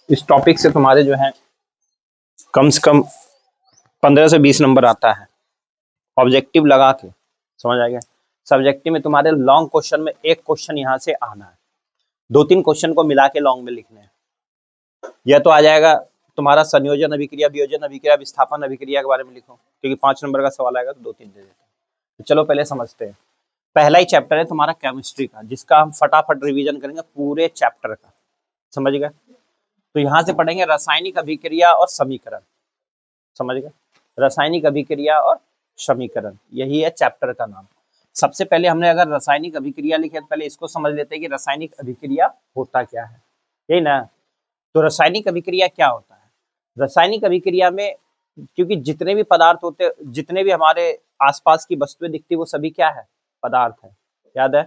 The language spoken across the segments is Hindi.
इस टॉपिक से तुम्हारे जो है कम से कम 15 से 20 नंबर आता है ऑब्जेक्टिव लगा के। समझ आ गया। सब्जेक्टिव में तुम्हारे लॉन्ग क्वेश्चन में एक क्वेश्चन यहाँ से आना है, 2-3 क्वेश्चन को मिला के लॉन्ग में लिखने हैं। यह तो आ जाएगा तुम्हारा संयोजन अभिक्रिया, वियोजन अभिक्रिया, विस्थापन अभिक्रिया के बारे में लिखो, क्योंकि 5 नंबर का सवाल आएगा तो 2-3 दे देते हैं। तो चलो पहले समझते हैं। पहला ही चैप्टर है तुम्हारा केमिस्ट्री का, जिसका हम फटाफट रिवीजन करेंगे पूरे चैप्टर का। समझ गए। तो यहाँ से पढ़ेंगे रासायनिक अभिक्रिया और समीकरण। समझ गए। रासायनिक अभिक्रिया और समीकरण, यही है चैप्टर का नाम। सबसे पहले हमने अगर रासायनिक अभिक्रिया लिखे तो पहले इसको समझ लेते हैं कि रासायनिक अभिक्रिया होता क्या है, यही ना। तो रासायनिक अभिक्रिया क्या होता है? रासायनिक अभिक्रिया में क्योंकि जितने भी पदार्थ होते, जितने भी हमारे आसपास की वस्तुएं दिखती, वो सभी क्या है? पदार्थ है। याद है?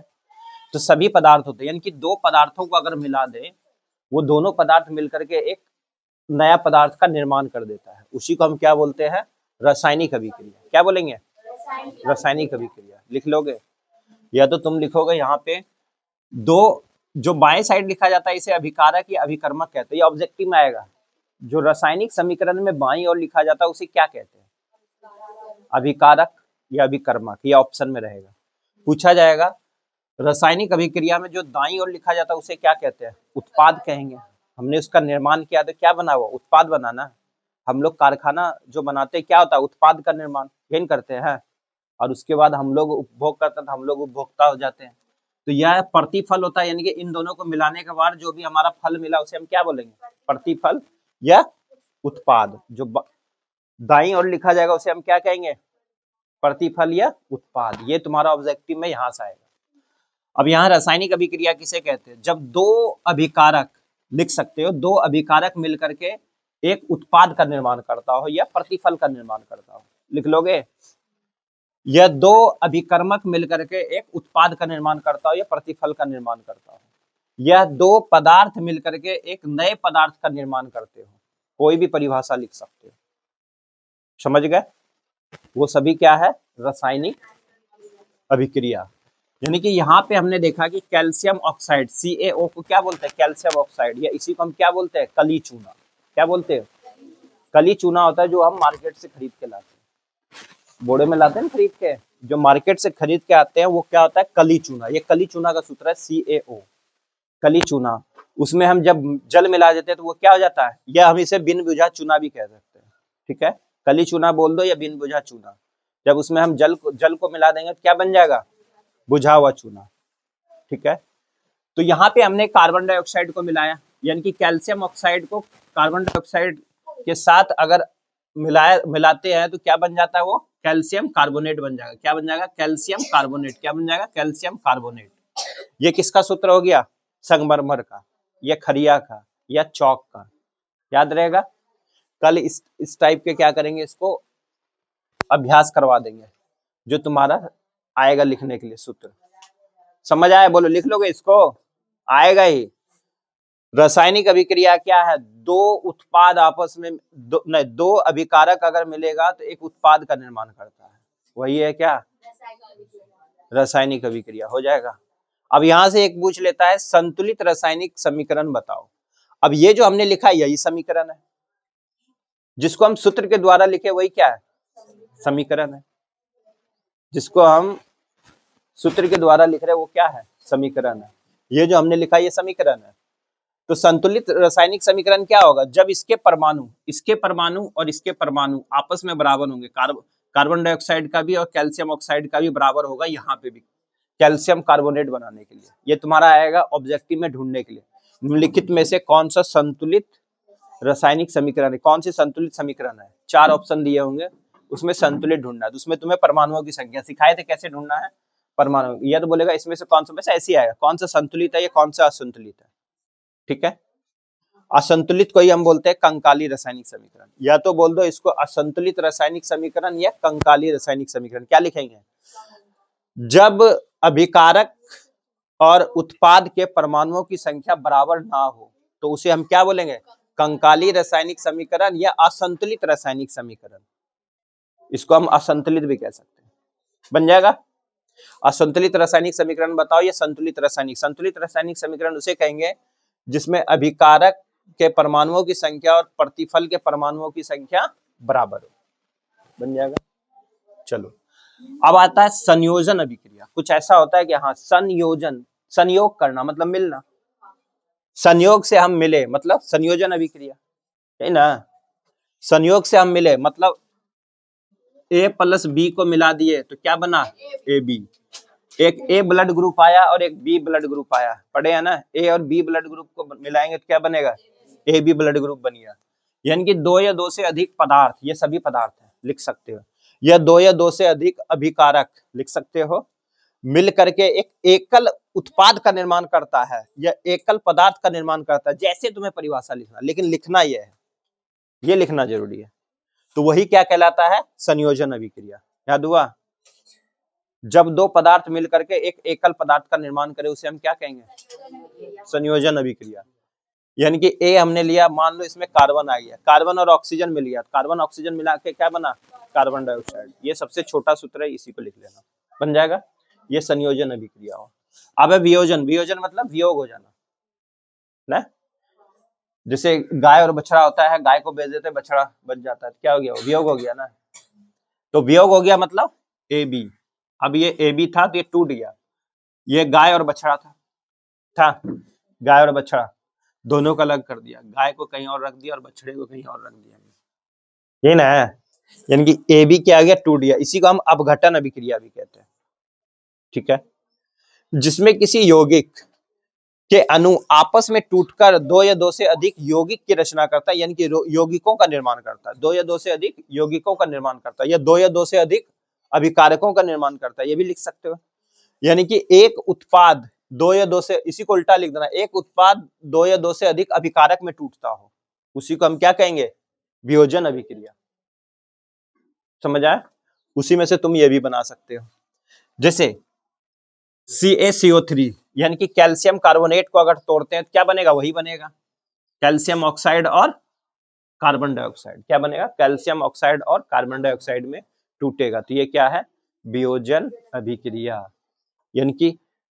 तो सभी पदार्थ होते हैं, यानी कि दो पदार्थों को अगर मिला दे, वो दोनों पदार्थ मिलकर के एक नया पदार्थ का निर्माण कर देता है। उसी को हम क्या बोलते हैं? रासायनिक अभिक्रिया। क्या बोलेंगे? रासायनिक अभिक्रिया। लिख लोगे? या तो तुम लिखोगे यहाँ पे दो, जो बाएं साइड लिखा जाता है इसे अभिकारक या अभिकर्मक कहते हैं, ये ऑब्जेक्टिव में आएगा। जो रासायनिक समीकरण में बाईं ओर लिखा जाता है उसे क्या कहते हैं? अभिकारक या अभिकर्मक, ये ऑप्शन में रहेगा। पूछा जाएगा रासायनिक अभिक्रिया में जो दाईं ओर लिखा जाता है उसे क्या कहते हैं? उत्पाद कहेंगे। हमने उसका निर्माण किया तो क्या बना हुआ? उत्पाद बनाना। हम लोग कारखाना जो बनाते हैं क्या होता है? उत्पाद का निर्माण, यही करते हैं। और उसके बाद हम लोग उपभोग करते हैं तो हम लोग उपभोक्ता हो जाते हैं। तो यह प्रतिफल होता है, यानी कि इन दोनों को मिलाने के बाद जो भी हमारा फल मिला उसे हम क्या बोलेंगे? प्रतिफल या उत्पाद। जो दाईं ओर लिखा जाएगा उसे हम क्या कहेंगे? प्रतिफल या उत्पाद। ये तुम्हारा ऑब्जेक्टिव में यहाँ से आएगा। अब यहाँ रासायनिक अभिक्रिया किसे कहते हैं? जब दो अभिकारक, लिख सकते हो, दो अभिकारक मिलकर के एक उत्पाद का निर्माण करता हो या प्रतिफल का निर्माण करता हो। लिख लोगे? यह दो अभिकर्मक मिलकर के एक उत्पाद का निर्माण करता हो या प्रतिफल का निर्माण करता हो। यह दो पदार्थ मिलकर के एक नए पदार्थ का निर्माण करते हो। कोई भी परिभाषा लिख सकते हो। समझ गए? वो सभी क्या है? रासायनिक अभिक्रिया। यानी कि यहाँ पे हमने देखा कि कैल्शियम ऑक्साइड CaO को क्या बोलते हैं? कैल्शियम ऑक्साइड, या इसी को हम क्या बोलते हैं? कली चूना। क्या बोलते हैं? कली चूना होता है जो हम मार्केट से खरीद के लाते हैं, बोड़े में लाते हैं खरीद के। जो मार्केट से खरीद के आते हैं वो क्या होता है? कली चूना। ये कली चूना का सूत्र है CaO, कली चूना। उसमें हम जब जल मिला देते हैं तो वो क्या हो जाता है? या हम इसे बिन बुझा चूना भी कह सकते हैं। ठीक है, कली चूना बोल दो या बिन बुझा चूना। जब उसमें हम जल को मिला देंगे तो क्या बन जाएगा? बुझा हुआ चूना। ठीक है। तो यहाँ पे हमने कार्बन डाइऑक्साइड को मिलाया, यानी कि कैल्शियम ऑक्साइड को कार्बन डाइऑक्साइड के साथ अगर मिलाते हैं तो क्या बन जाता है? वो कैल्शियम कार्बोनेट बन जाएगा। क्या बन जाएगा? Calcium carbonate. क्या बन जाएगा? Calcium carbonate. ये किसका सूत्र हो गया? संगमरमर का, या खरिया का, या चौक का। याद रहेगा। कल इस टाइप के क्या करेंगे, इसको अभ्यास करवा देंगे, जो तुम्हारा आएगा लिखने के लिए सूत्र। समझ आया? बोलो, लिख लोगे इसको? आएगा ही। रासायनिक अभिक्रिया क्या है? दो उत्पाद आपस में दो अभिकारक अगर मिलेगा तो एक उत्पाद का निर्माण करता है, वही है क्या? रासायनिक अभिक्रिया। हो जाएगा। अब यहां से एक पूछ लेता है संतुलित रासायनिक समीकरण बताओ। अब ये जो हमने लिखा है यही समीकरण है, जिसको हम सूत्र के द्वारा लिखे वही क्या है? समीकरण है। जिसको हम सूत्र के द्वारा लिख रहे हैं वो क्या है? समीकरण है। ये जो हमने लिखा ये समीकरण है। तो संतुलित रासायनिक समीकरण क्या होगा? जब इसके परमाणु और इसके परमाणु आपस में बराबर होंगे। कार्बन डाइऑक्साइड का भी और कैल्शियम ऑक्साइड का भी बराबर होगा। यहाँ पे भी कैल्शियम कार्बोनेट बनाने के लिए ये तुम्हारा आएगा ऑब्जेक्टिव में ढूंढने के लिए। निम्नलिखित में से कौन सा संतुलित रासायनिक समीकरण है? कौन सी संतुलित समीकरण है? 4 ऑप्शन दिए होंगे, उसमें संतुलित ढूंढना है। तो उसमें तुम्हें परमाणुओं की संख्या सिखाए थे कैसे ढूंढना है परमाणु। यह तो बोलेगा इसमें से कौन सा, वैसे ऐसे आएगा कौन सा संतुलित है या कौन सा असंतुलित है। ठीक है। असंतुलित को ही हम बोलते हैं कंकाली रासायनिक समीकरण। या तो बोल दो इसको असंतुलित रासायनिक समीकरण या कंकाली रासायनिक समीकरण। क्या लिखेंगे? जब अभिकारक और उत्पाद के परमाणुओं की संख्या बराबर ना हो तो उसे हम क्या बोलेंगे? कंकाली रासायनिक समीकरण या असंतुलित रासायनिक समीकरण। इसको हम असंतुलित भी कह सकते हैं। बन जाएगा। असंतुलित रासायनिक समीकरण बताओ या संतुलित रासायनिक। संतुलित रासायनिक समीकरण उसे कहेंगे जिसमें अभिकारक के परमाणुओं की संख्या और प्रतिफल के परमाणुओं की संख्या बराबर हो, बन जाएगा। चलो अब आता है संयोजन अभिक्रिया। कुछ ऐसा होता है कि हाँ संयोजन, संयोग करना मतलब मिलना, संयोग से हम मिले मतलब संयोजन अभिक्रिया है ना। संयोग से हम मिले मतलब ए प्लस बी को मिला दिए तो क्या बना, ए बी। एक ए ब्लड ग्रुप आया और एक बी ब्लड ग्रुप आया, पढ़े है ना। ए और बी ब्लड ग्रुप को मिलाएंगे तो क्या बनेगा, ए बी ब्लड ग्रुप बन गया। यानी कि दो या दो से अधिक पदार्थ, ये सभी पदार्थ है लिख सकते हो, या दो या दो से अधिक अभिकारक लिख सकते हो, मिल करके एक एकल उत्पाद का निर्माण करता है या एकल पदार्थ का निर्माण करता है। जैसे तुम्हें परिभाषा लिखना, लेकिन लिखना ये है, ये लिखना जरूरी है। तो वही क्या कहलाता है, संयोजन अभिक्रिया। याद हुआ, जब दो पदार्थ मिल करके एक एकल पदार्थ का निर्माण करे उसे हम क्या कहेंगे, संयोजन अभिक्रिया। यानी कि ए हमने लिया, मान लो इसमें कार्बन आ गया, कार्बन और ऑक्सीजन मिल गया, कार्बन ऑक्सीजन मिला के क्या बना, कार्बन डाइऑक्साइड। ये सबसे छोटा सूत्र है, इसी को लिख लेना, बन जाएगा। ये संयोजन अभिक्रिया हो। अब है वियोजन। वियोजन मतलब वियोग हो जाना ना। जैसे गाय और बछड़ा होता है, गाय को बेच देते बछड़ा बच जाता है, क्या हो गया, वियोग हो गया ना। तो वियोग हो गया मतलब ए बी। अब ये ए बी था तो ये टूट गया, ये गाय और बछड़ा था गाय और बछड़ा दोनों को अलग कर दिया, गाय को कहीं और रख दिया और बछड़े को कहीं और रख दिया, ये ना है। यानी कि ए बी क्या आ गया, टूट गया। इसी को हम अपघटन अभिक्रिया भी कहते हैं, ठीक है। जिसमें किसी यौगिक के अणु आपस में टूटकर दो या दो से अधिक यौगिक की रचना करता है, यानी कि यौगिकों का निर्माण करता है, दो या दो से अधिक यौगिकों का निर्माण करता है, या दो या दो से अधिक अभिकारकों का निर्माण करता है, ये भी लिख सकते हो। यानी कि एक उत्पाद दो या दो से, इसी को उल्टा लिख देना, एक उत्पाद दो या दो से अधिक अभिकारक में टूटता हो, उसी को हम क्या कहेंगे, वियोजन अभिक्रिया। समझ आया। उसी में से तुम ये भी बना सकते हो, जैसे CaCO3 यानी कि कैल्शियम कार्बोनेट को अगर तोड़ते हैं तो क्या बनेगा, वही बनेगा, कैल्शियम ऑक्साइड और कार्बन डाइऑक्साइड। क्या बनेगा, कैल्शियम ऑक्साइड और कार्बन डाइऑक्साइड में टूटेगा, तो ये क्या है, वियोजन अभिक्रिया। यानी कि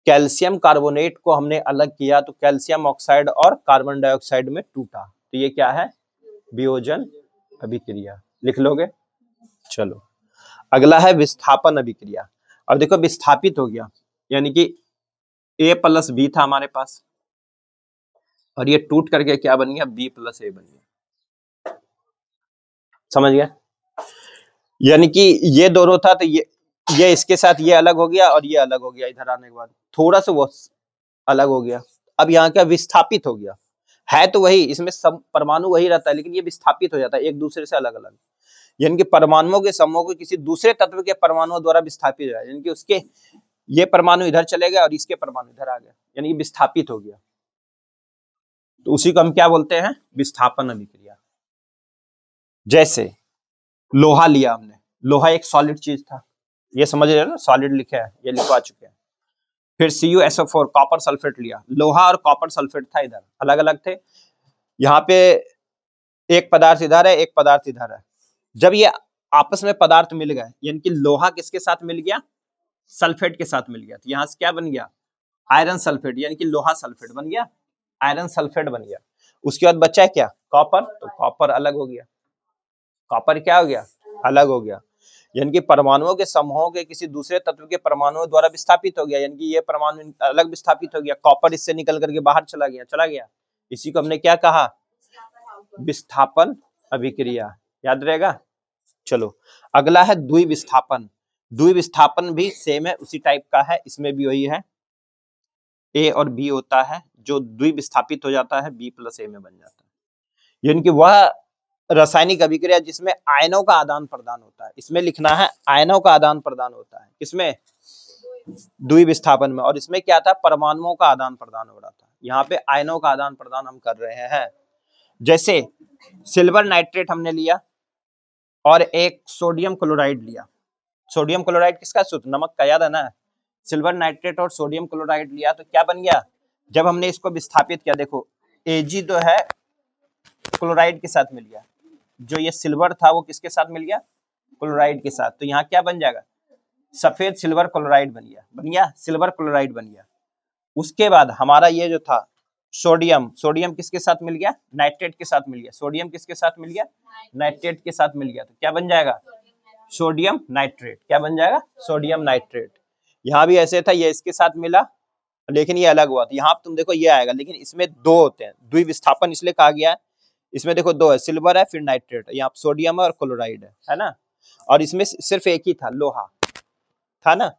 कैल्शियम कार्बोनेट को हमने अलग किया तो कैल्शियम ऑक्साइड और कार्बन डाइऑक्साइड में टूटा, तो ये क्या है, वियोजन अभिक्रिया। लिख लोगे। चलो अगला है विस्थापन अभिक्रिया। अब देखो विस्थापित हो गया, यानी कि A प्लस बी था हमारे पास और ये टूट करके क्या बन गया, B प्लस ए बन गया। समझ गया। यानी कि ये दोनों था तो ये इसके साथ ये अलग हो गया और ये अलग हो गया, इधर आने के बाद थोड़ा सा वो अलग हो गया। अब यहाँ क्या, विस्थापित हो गया, है तो वही, इसमें सब परमाणु वही रहता है, लेकिन ये विस्थापित हो जाता है एक दूसरे से अलग अलग। यानी कि परमाणुओं के समूह को किसी दूसरे तत्व के परमाणुओं द्वारा विस्थापित हो जाए, यानी कि उसके ये परमाणु इधर चले गए और इसके परमाणु इधर आ गए, यानी कि विस्थापित हो गया, तो उसी को हम क्या बोलते हैं, विस्थापन अभिक्रिया। जैसे लोहा लिया हमने, लोहा एक सॉलिड चीज था, ये समझ रहे हो ना, सॉलिड लिखा है, ये लिखवा चुके हैं। फिर CuSO4 कॉपर सल्फेट लिया, लोहा और कॉपर सल्फेट था, इधर अलग अलग थे, यहाँ पे एक पदार्थ इधर है एक पदार्थ इधर है। जब ये आपस में पदार्थ मिल गए, यानी कि लोहा किसके साथ मिल गया, सल्फेट के साथ मिल गया, तो यहाँ से क्या बन गया, आयरन सल्फेट, यानी कि लोहा सल्फेट बन गया, आयरन सल्फेट बन गया। उसके बाद बचा है क्या, कॉपर, तो कॉपर अलग हो गया, कॉपर क्या हो गया, अलग हो गया। यानी कि परमाणुओं के समूहों के किसी दूसरे तत्व के परमाणुओं द्वारा विस्थापित हो गया, यानी कि ये परमाणु अलग विस्थापित हो गया, कॉपर इससे निकल करके बाहर चला गया। इसी को हमने क्या कहा, विस्थापन अभिक्रिया। याद रहेगा। चलो अगला है द्विविस्थापन। द्विविस्थापन भी सेम है, उसी टाइप का है, इसमें भी वही है, ए और बी होता है, जो द्विविस्थापित हो जाता है बी प्लस ए में बन जाता है। यानी कि वह रासायनिक अभिक्रिया जिसमें आयनों का आदान प्रदान होता है, इसमें लिखना है आयनों का आदान प्रदान होता है, किसमें, द्विविस्थापन में। और इसमें क्या था, परमाणुओं का आदान प्रदान हो रहा था, यहाँ पे आयनों का आदान प्रदान हम कर रहे हैं। जैसे सिल्वर नाइट्रेट हमने लिया और एक सोडियम क्लोराइड लिया, सोडियम क्लोराइड किसका सूत्र, नमक का, याद है ना। सिल्वर नाइट्रेट और सोडियम क्लोराइड लिया तो क्या बन गया, जब हमने इसको विस्थापित किया, देखो Ag तो है क्लोराइड के साथ मिल गया, जो ये सिल्वर था वो किसके साथ मिल गया, क्लोराइड के साथ, तो यहाँ क्या बन जाएगा, सफेद सिल्वर क्लोराइड बन गया, सिल्वर क्लोराइड बन गया। उसके बाद हमारा ये जो था सोडियम, सोडियम किसके साथ मिल गया? नाइट्रेट के साथ मिल गया। सोडियम किसके साथ मिल गया? नाइट्रेट के साथ मिल गया। तो क्या बन जाएगा? Sodium nitrate. क्या बन जाएगा? Sodium nitrate. यहाँ भी ऐसे था, ये इसके साथ मिला लेकिन ये अलग हुआ। तो यहाँ तुम देखो ये आएगा, लेकिन इसमें दो होते हैं, द्विविस्थापन इसलिए कहा गया है। इसमें देखो दो है, सिल्वर है फिर नाइट्रेट है, यहाँ सोडियम है और क्लोराइड है ना। और इसमें सिर्फ एक ही था, लोहा था ना,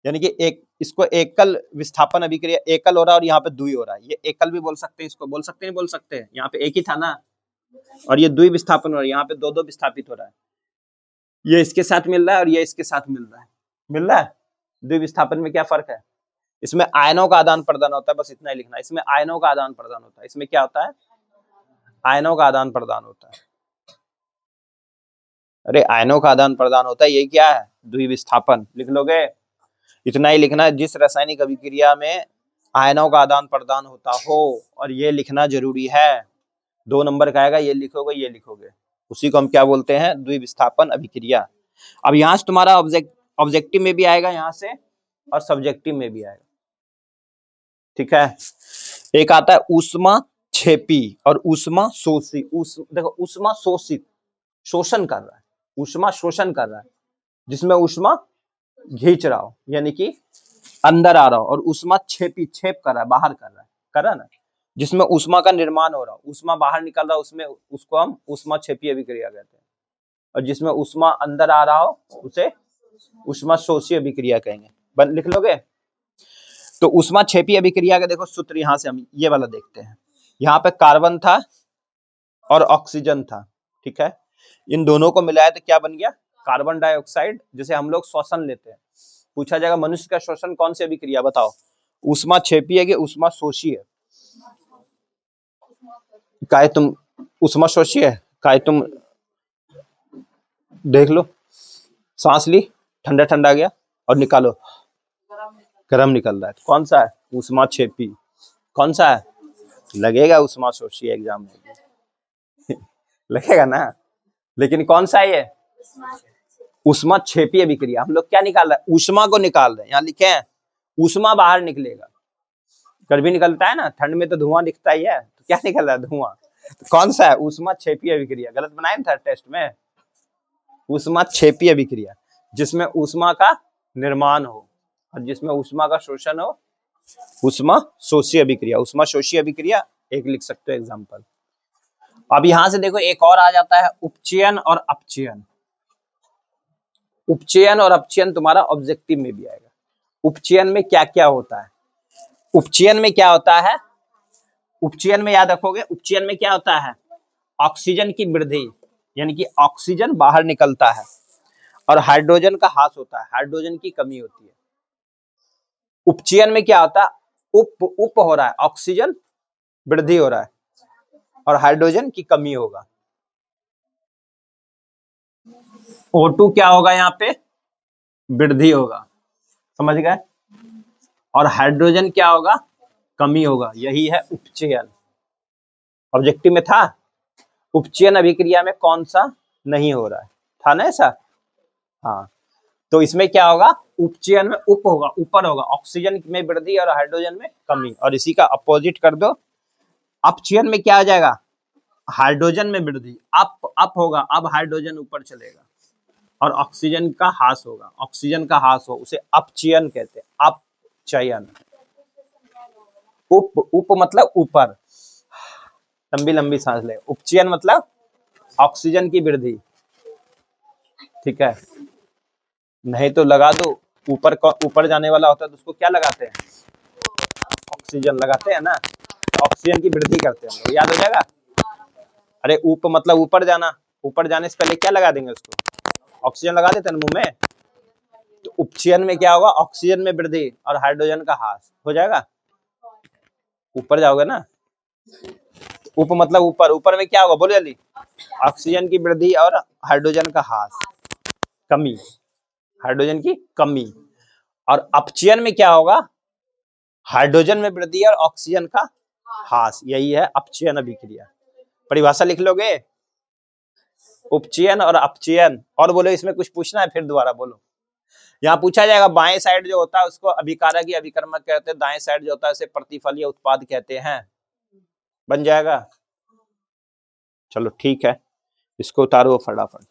यानी कि एक, इसको एकल विस्थापन अभिक्रिया एकल हो रहा है और यहाँ पे द्वि हो रहा है। ये एकल भी बोल सकते हैं, इसको बोल सकते हैं, बोल सकते हैं, यहाँ पे एक ही था ना, और ये द्वि विस्थापन हो रहा है, यहाँ पे दो दो विस्थापित हो रहा है। ये इसके साथ मिल रहा है और ये इसके साथ मिल रहा है, मिल रहा है। द्वि विस्थापन में क्या फर्क है? इसमें आयनों का आदान प्रदान होता है, बस इतना ही लिखना है। इसमें आयनों का आदान प्रदान होता है। इसमें क्या होता है? आयनों का आदान प्रदान होता है। अरे आयनों का आदान प्रदान होता है, ये क्या है? द्विविस्थापन। लिख लोगे? इतना ही लिखना है, जिस रासायनिक अभिक्रिया में आयनों का आदान प्रदान होता हो, और ये लिखना जरूरी है। 2 नंबर का आएगा, ये लिखोगे ये लिखोगे, उसी को हम क्या बोलते हैं? द्विविस्थापन अभिक्रिया। अब यहाँ से तुम्हारा ऑब्जेक्टिव में भी आएगा यहाँ से, और सब्जेक्टिव में भी आएगा, ठीक है। एक आता है ऊष्मा क्षेपी और ऊष्मा शोषी। देखो ऊष्मा शोषित, शोषण कर रहा है, ऊष्मा शोषण कर रहा है, जिसमें ऊष्मा खींच रहा हो यानी कि अंदर आ रहा हो, और ऊष्मा क्षेपी, क्षेप कर रहा है, बाहर कर रहा है ना, जिसमें ऊष्मा का निर्माण हो रहा हो, ऊष्मा बाहर निकल रहा है, उसमें उसको हम ऊष्मा क्षेपी अभिक्रिया कहते हैं। और जिसमें ऊष्मा अंदर आ रहा हो उसे ऊष्मा शोषी अभिक्रिया कहेंगे। लिख लोगे? तो ऊष्मा क्षेपी अभिक्रिया का देखो सूत्र, यहाँ से हम ये वाला देखते हैं। यहाँ पे कार्बन था और ऑक्सीजन था, ठीक है। इन दोनों को मिलाया तो क्या बन गया? कार्बन डाइऑक्साइड, जिसे हम लोग श्वसन लेते हैं। पूछा जाएगा मनुष्य का श्वसन कौन सी अभिक्रिया, बताओ? ऊष्मा क्षेपी है कि ऊष्मा शोषी है? काहे तुम ऊष्मा शोषी है? काहे तुम देख लो, सांस ली, ठंडा ठंडा गया, और निकालो, गर्म निकल रहा है। कौन सा है? ऊष्मा क्षेपी। कौन सा है? लगेगा ऊष्मा शोषी एग्जाम में लगेगा ना, लेकिन कौन सा है ये? ऊष्मा क्षेपी अभिक्रिया। हम लोग क्या निकाल रहे हैं? ऊष्मा को निकाल रहे हैं। यहाँ लिखे हैं ऊष्मा बाहर निकलेगा, गर्मी निकलता है ना, ठंड में तो धुआं दिखता ही है, तो क्या निकल रहा है? धुआं। तो कौन सा है? ऊष्मा क्षेपी अभिक्रिया। गलत बनाया था टेस्ट में। ऊष्मा क्षेपी अभिक्रिया, जिसमें ऊष्मा का निर्माण हो और जिसमें ऊष्मा का शोषण हो, ऊष्मा शोषी अभिक्रिया। ऊष्मा शोषी अभिक्रिया एक लिख सकते हो एग्जाम्पल। अब यहां से देखो एक और आ जाता है, उपचयन और अपचयन। उपचयन और अपचयन तुम्हारा ऑब्जेक्टिव में भी आएगा। उपचयन में क्या क्या होता है? उपचयन में क्या होता है? उपचयन में याद रखोगे, उपचयन में क्या होता है? ऑक्सीजन की वृद्धि, यानी कि ऑक्सीजन बाहर निकलता है, और हाइड्रोजन का ह्रास होता है, हाइड्रोजन की कमी होती है। उपचयन में क्या होता है? उप हो रहा है, ऑक्सीजन वृद्धि हो रहा है और हाइड्रोजन की कमी होगा। O2 क्या होगा? यहाँ पे वृद्धि होगा, समझ गए? और हाइड्रोजन क्या होगा? कमी होगा। यही है उपचयन। ऑब्जेक्टिव में था। उपचयन अभिक्रिया में कौन सा नहीं हो रहा है? था ना ऐसा? हाँ, तो इसमें क्या होगा? उपचयन में उप होगा, ऊपर होगा, ऑक्सीजन में वृद्धि और हाइड्रोजन में कमी। और इसी का अपोजिट कर दो, अपचयन में क्या आ जाएगा? हाइड्रोजन में वृद्धि, अप होगा, अब हाइड्रोजन ऊपर चलेगा, और ऑक्सीजन का ह्रास होगा। ऑक्सीजन का ह्रास हो उसे अपचयन कहते हैं। अपचयन। उप मतलब ऊपर, लंबी लंबी सांस ले। उपचयन मतलब ऑक्सीजन की वृद्धि, ठीक है। नहीं तो लगा दो, ऊपर जाने वाला होता है तो उसको क्या लगाते हैं? ऑक्सीजन लगाते हैं ना, ऑक्सीजन की वृद्धि करते हैं, याद हो जाएगा। अरे उप मतलब ऊपर जाना, ऊपर जाने से पहले क्या लगा देंगे उसको? ऑक्सीजन लगा देते हैं मुंह में। तो उपचयन में क्या होगा? ऑक्सीजन में वृद्धि और हाइड्रोजन का ह्रास हो जाएगा। ऊपर जाओगे ना, उप मतलब ऊपर, ऊपर में क्या होगा? बोलो जल्दी। ऑक्सीजन की वृद्धि और हाइड्रोजन का ह्रास, कमी, हाइड्रोजन की कमी। और अपचयन में क्या होगा? हाइड्रोजन में वृद्धि और ऑक्सीजन का ह्रास। यही है अपचयन अभिक्रिया। परिभाषा लिख लोगे? उपचयन और अपचयन। और बोलो, इसमें कुछ पूछना है? फिर दोबारा बोलो। यहाँ पूछा जाएगा बाएं साइड जो होता है उसको अभिकारक या अभिकर्मक कहते हैं, दाएं साइड जो होता है उसे प्रतिफल या उत्पाद कहते हैं। बन जाएगा। चलो ठीक है, इसको उतारो फटाफट।